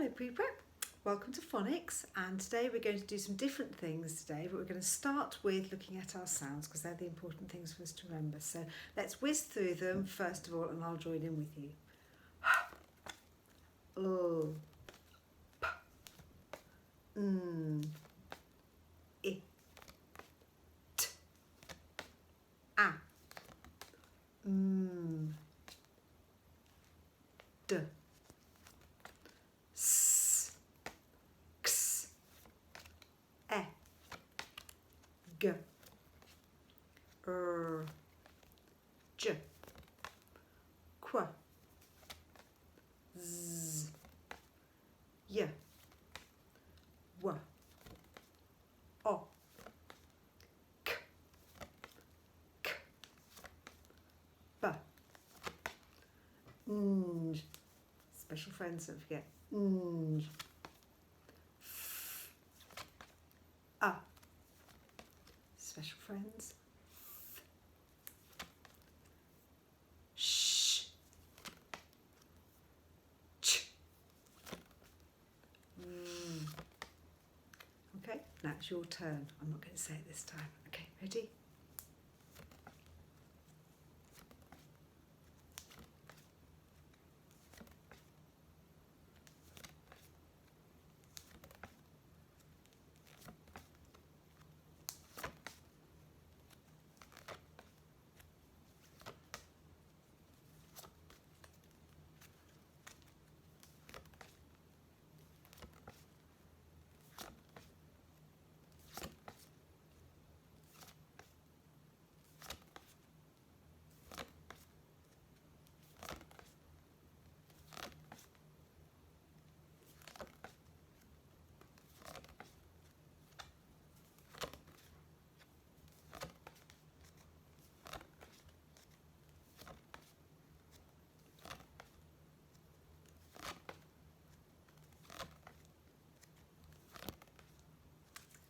Hello pre-prep, welcome to phonics, and today we're going to do some different things today, but we're going to start with looking at our sounds because they're the important things for us to remember. So let's whiz through them first of all and I'll join in with you. L, p, n, I, t, a, m, d, s, x, e, g, j, qu, z, y, w, o, k, k, b, n, special friends, don't forget, n, f, a, special friends, sh, ch, okay, now it's your turn. I'm not going to say it this time. Okay, ready?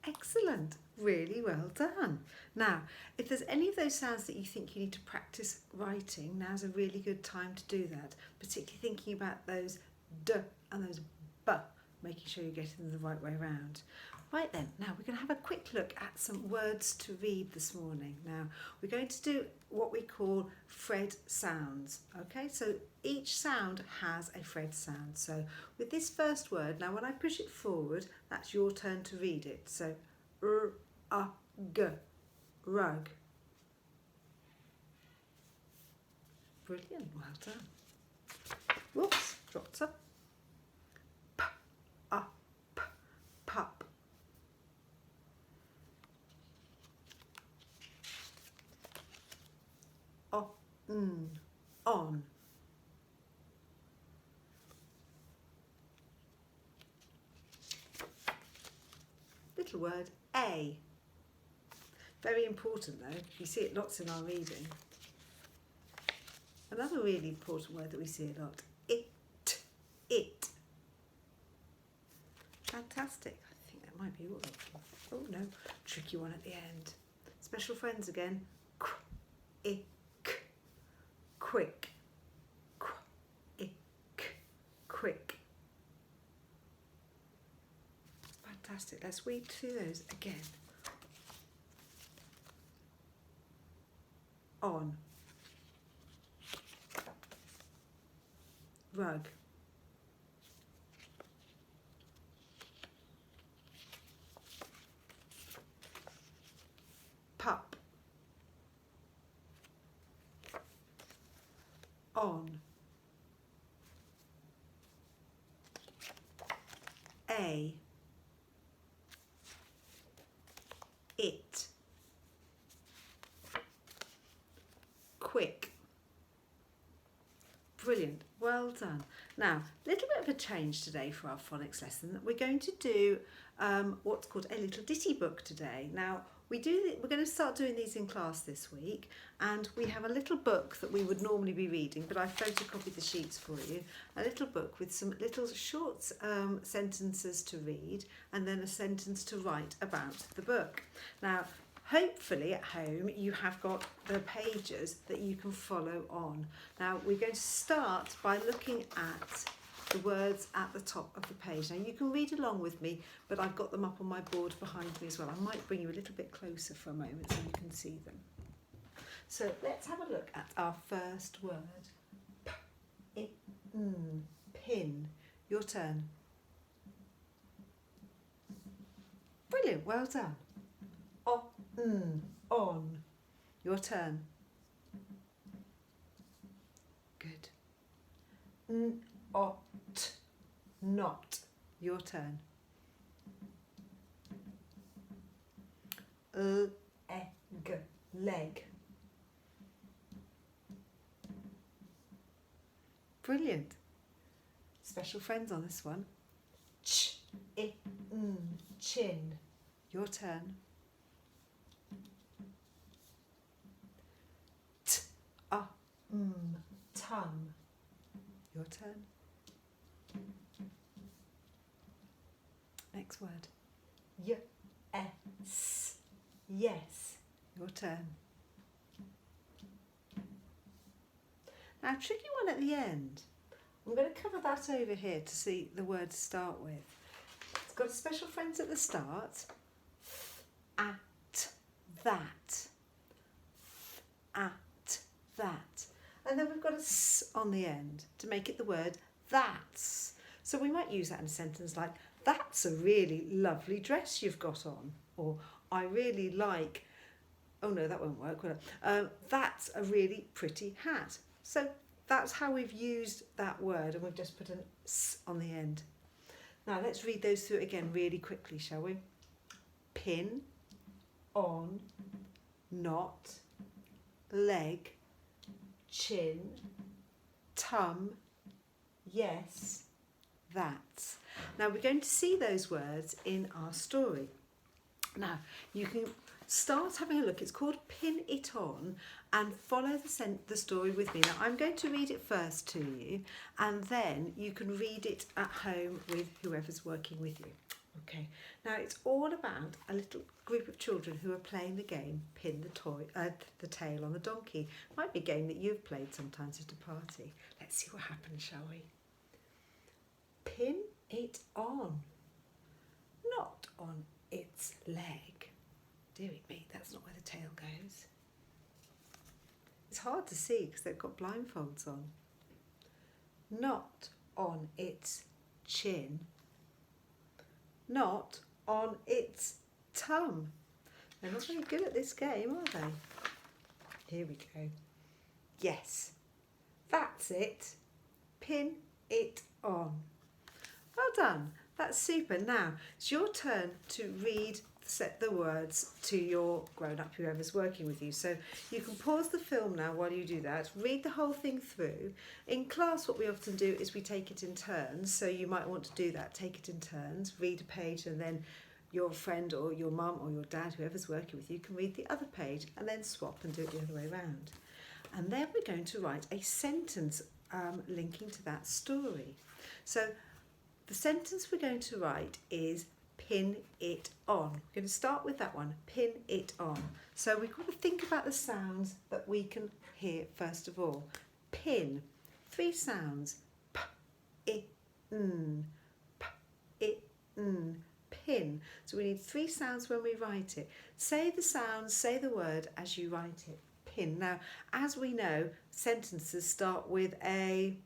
Excellent, really well done. Now, if there's any of those sounds that you think you need to practice writing, now's a really good time to do that, particularly thinking about those d and those b, making sure you're getting them the right way around. Right then, now we're going to have a quick look at some words to read this morning. Now, we're going to do what we call Fred sounds, okay? So each sound has a Fred sound. So with this first word, now when I push it forward, that's your turn to read it. So g, rug. Brilliant, well done. Whoops, dropped up. Pup. On. Little word, a. Very important though, you see it lots in our reading. Another really important word that we see a lot, it. Fantastic, I think that might be all of them. Oh no, tricky one at the end. Special friends again, quick, quick. Fantastic, let's read through those again. On, rug, pup, on, a, it, quick. Brilliant, well done. Now, a little bit of a change today for our phonics lesson. We're going to do what's called a little ditty book today. Now, we're going to start doing these in class this week, and we have a little book that we would normally be reading, but I photocopied the sheets for you. A little book with some little short sentences to read, and then a sentence to write about the book. Now, hopefully at home you have got the pages that you can follow on. Now we're going to start by looking at the words at the top of the page. Now you can read along with me, but I've got them up on my board behind me as well. I might bring you a little bit closer for a moment so you can see them. So let's have a look at our first word. Pin. Your turn. Brilliant, well done. On. Your turn. Good. Not. Your turn. Leg. Brilliant. Special friends on this one. Chin. Your turn. Tum. Your turn. Next word. Yes. Yes. Your turn. Now, tricky one at the end. I'm going to cover that over here to see the word to start with. It's got a special friends at the start. At that. At that. And then we've got a s on the end to make it the word that's. So we might use that in a sentence like, that's a really lovely dress you've got on. Or, I really like, oh no, that won't work, will it? That's a really pretty hat. So that's how we've used that word, and we've just put an s on the end. Now let's read those through again really quickly, shall we? Pin, on, not, leg, chin, tum, yes, that's. Now we're going to see those words in our story. Now you can start having a look. It's called Pin It On, and follow the story with me. Now I'm going to read it first to you, and then you can read it at home with whoever's working with you. Okay, now it's all about a little group of children who are playing the game Pin the Tail on the Donkey. Might be a game that you've played sometimes at a party. Let's see what happens, shall we? Pin it on, not on its leg. Dearie me, that's not where the tail goes. It's hard to see because they've got blindfolds on. Not on its chin. Not on its tum. They're not very good at this game, are they? Here we go. Yes, that's it. Pin it on. Well done. That's super. Now, it's your turn to read set the words to your grown-up, whoever's working with you. So you can pause the film now while you do that. Read the whole thing through. In class, what we often do is we take it in turns. So you might want to do that. Take it in turns. Read a page, and then your friend or your mum or your dad, whoever's working with you, can read the other page, and then swap and do it the other way around. And then we're going to write a sentence linking to that story. So the sentence we're going to write is pin it on. We're going to start with that one, pin it on. So we've got to think about the sounds that we can hear first of all. Pin, 3 sounds. P, I, n, p, I, n, pin. So we need 3 sounds when we write it. Say the sounds, say the word as you write it. Pin. Now, as we know, sentences start with a,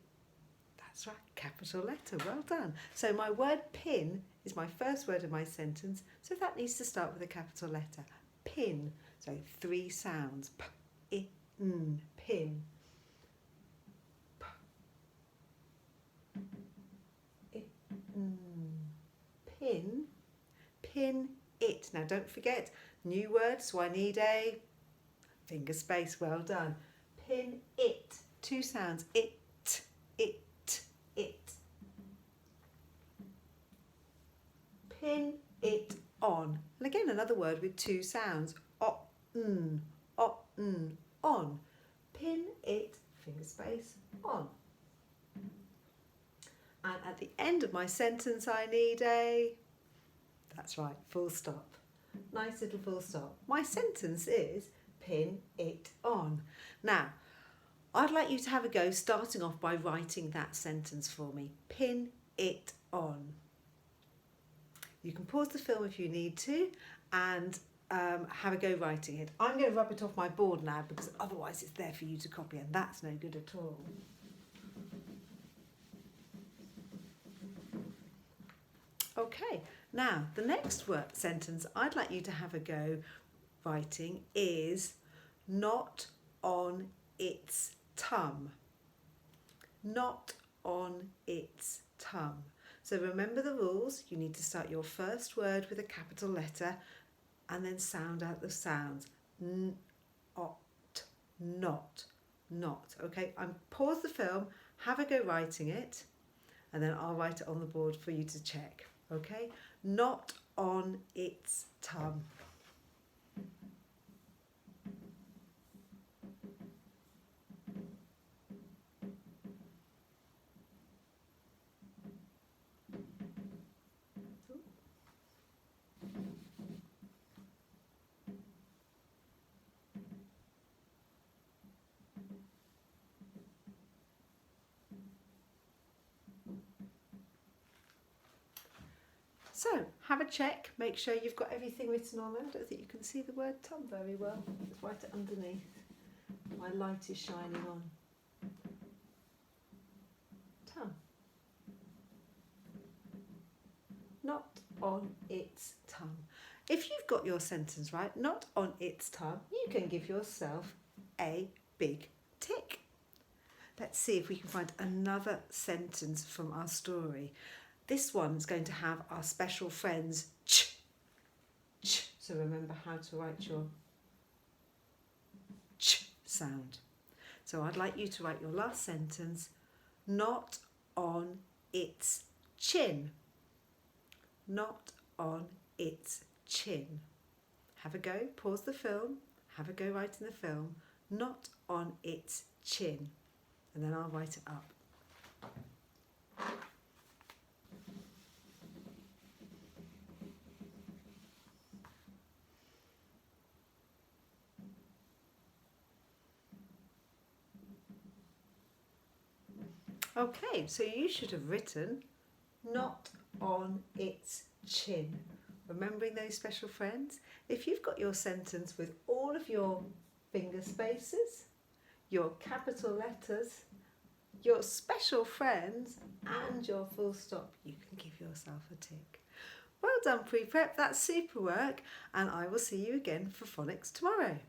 that's right, capital letter. Well done. So my word pin is my first word of my sentence, so that needs to start with a capital letter. Pin. So 3 sounds. P, I, n, pin. P, I, n, pin. Pin it. Now don't forget, new word, so I need a finger space. Well done. Pin it. 2 sounds. It. Pin it on. And again, another word with 2 sounds. On. Pin it, finger space, on. And at the end of my sentence, I need a, that's right, full stop. Nice little full stop. My sentence is pin it on. Now, I'd like you to have a go starting off by writing that sentence for me. Pin it on. You can pause the film if you need to and have a go writing it. I'm going to rub it off my board now because otherwise it's there for you to copy and that's no good at all. Okay, now the next sentence I'd like you to have a go writing is not on its tum. Not on its tum. So remember the rules. You need to start your first word with a capital letter and then sound out the sounds. Not, not. Okay, pause the film, have a go writing it, and then I'll write it on the board for you to check. Okay, not on its tum. So have a check, make sure you've got everything written on there. I don't think you can see the word tum very well. Let's write it underneath. My light is shining on. Tum. Not on its tum. If you've got your sentence right, not on its tum, you can give yourself a big tick. Let's see if we can find another sentence from our story. This one's going to have our special friends ch, ch. So remember how to write your ch sound. So I'd like you to write your last sentence, not on its chin. Not on its chin. Have a go, pause the film, have a go writing the film, not on its chin. And then I'll write it up. Okay, so you should have written not on its chin. Remembering those special friends? If you've got your sentence with all of your finger spaces, your capital letters, your special friends and your full stop, you can give yourself a tick. Well done, pre-prep, that's super work, and I will see you again for phonics tomorrow.